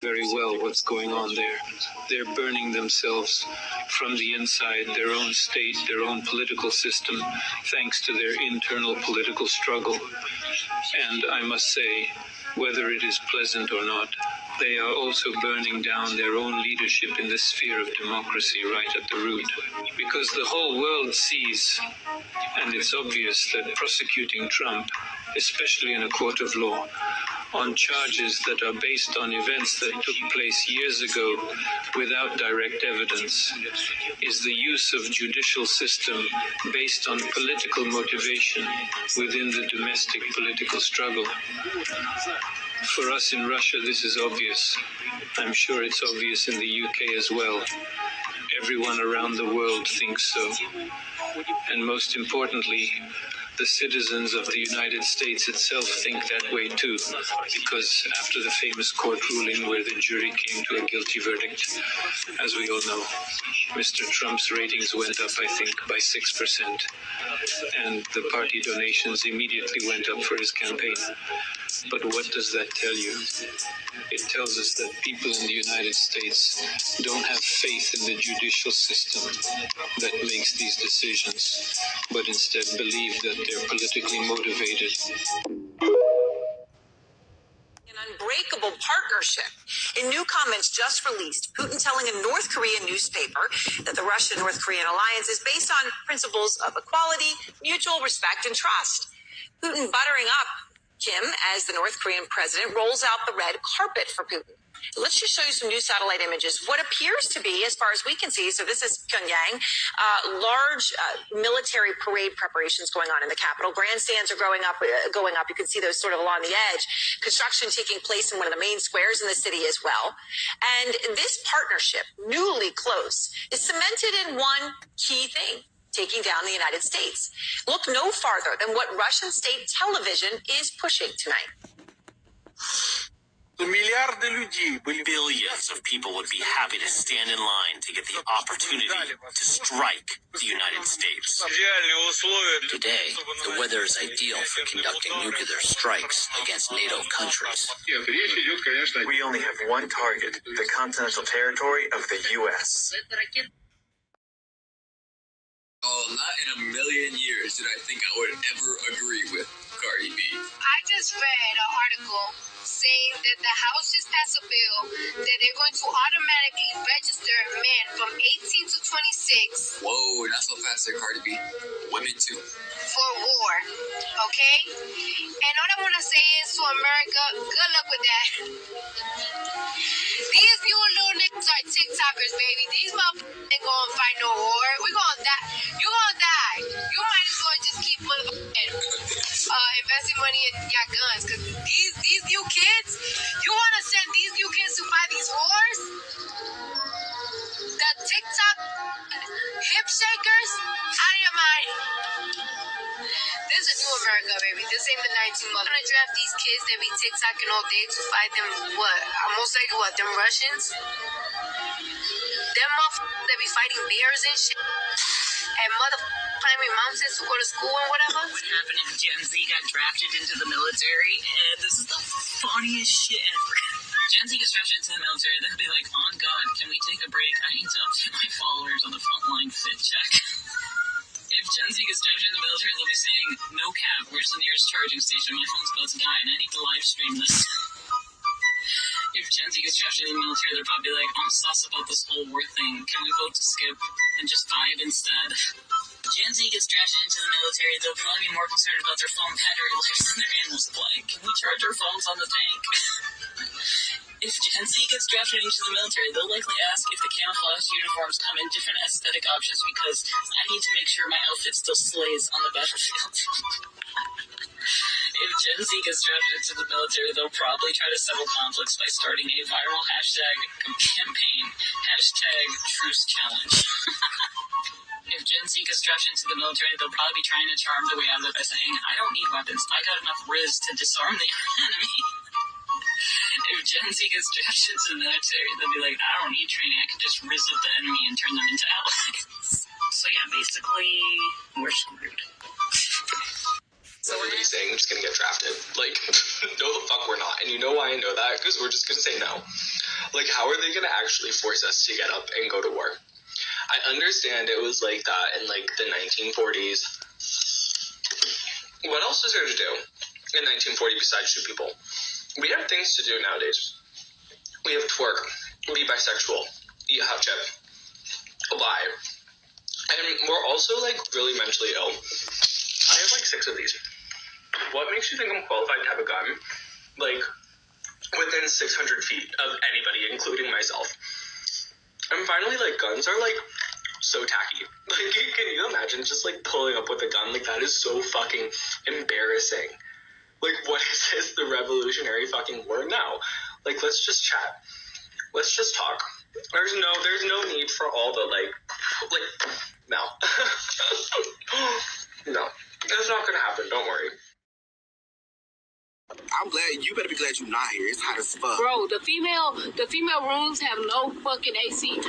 very well what's going on there. They're burning themselves from the inside, their own state, their own political system, thanks to their internal political struggle. And I must say, whether it is pleasant or not, they are also burning down their own leadership in the sphere of democracy right at the root. Because the whole world sees, and it's obvious that prosecuting Trump, especially in a court of law, on charges that are based on events that took place years ago without direct evidence, is the use of judicial system based on political motivation within the domestic political struggle. For us in Russia, this is obvious. I'm sure it's obvious in the UK as well. Everyone around the world thinks so. And most importantly, the citizens of the United States itself think that way too, because after the famous court ruling where the jury came to a guilty verdict, as we all know, Mr. Trump's ratings went up, I think, by 6%, and the party donations immediately went up for his campaign. But what does that tell you? It tells us that people in the United States don't have faith in the judicial system that makes these decisions, but instead believe that they're politically motivated. An unbreakable partnership. In new comments just released, Putin telling a North Korean newspaper that the Russian-North Korean alliance is based on principles of equality, mutual respect, and trust. Putin buttering up Kim as the North Korean president rolls out the red carpet for Putin. Let's just show you some new satellite images. What appears to be, as far as we can see, so this is Pyongyang, large military parade preparations going on in the capital. Grandstands are going up. You can see those sort of along the edge. Construction taking place in one of the main squares in the city as well. And this partnership, newly close, is cemented in one key thing: taking down the United States. Look no farther than what Russian state television is pushing tonight. Billions of people would be happy to stand in line to get the opportunity to strike the United States. Today, the weather is ideal for conducting nuclear strikes against NATO countries. We only have one target, the continental territory of the U.S. Oh, not in a million years did I think I would ever agree with Cardi B. I just read an article saying that the House just passed a bill that they're going to automatically register men from 18 to 26. Whoa, not so fast there, Cardi B. Women too. For war, okay? And all I want to say is to America, good luck with that. These few little niggas are TikTokers, baby. These motherfuckers ain't gonna fight no war. We gonna die. You gonna die. You might as well just keep investing money in your guns, because these new kids, you want to send these new kids to fight these wars? The TikTok hip shakers, out of your mind. This is a new America, baby. This ain't the 19 months. I'm gonna draft these kids that be TikToking all day to fight them, them Russians? Them motherfuckers that be fighting bears and shit? And climbing mountains to go to school and whatever? What happened if Gen Z got drafted into the military? And this is the funniest shit ever. Gen Z gets drafted into the military, they'll be like, on God, can we take a break? I need to update my followers on the frontline fit check. If Gen Z gets drafted in the military, they'll be saying, no cap, where's the nearest charging station? My phone's about to die and I need to live stream this. If Gen Z gets drafted in the military, they're probably like, I'm sus about this whole war thing. Can we vote to skip and just vibe instead? Gen Z gets drafted into the military, they'll probably be more concerned about their phone battery life than their animal supply. Can we charge our phones on the tank? If Gen Z gets drafted into the military, they'll likely ask if the camouflage uniforms come in different aesthetic options because I need to make sure my outfit still slays on the battlefield. If Gen Z gets drafted into the military, they'll probably try to settle conflicts by starting a viral hashtag campaign, hashtag truce challenge. If Gen Z gets drafted into the military, they'll probably be trying to charm their way out of it by saying, I don't need weapons, I got enough Riz to disarm the enemy. If Gen Z gets drafted into the military, they'll be like, I don't need training, I can just Riz up the enemy and turn them into allies. So yeah, basically, we're screwed. So everybody's saying we're just gonna get drafted. Like, no the fuck we're not. And you know why I know that? Because we're just gonna say no. Like, how are they going to actually force us to get up and go to war? I understand it was like that in, like, the 1940s. What else is there to do in 1940 besides shoot people? We have things to do nowadays. We have twerk, be bisexual, eat hot chip, lie. And we're also, like, really mentally ill. I have, like, 6 of these. What makes you think I'm qualified to have a gun? Like, within 600 feet of anybody, including myself. And finally, like, guns are, like, so tacky. Like, can you imagine just, like, pulling up with a gun? Like, that is so fucking embarrassing. Like, what is this? The Revolutionary fucking War? No. Like, let's just chat. Let's just talk. There's no need for all the, like, no. No. It's not gonna happen, don't worry. I'm glad. You better be glad you're not here. It's hot as fuck. Bro, the female rooms have no fucking AC.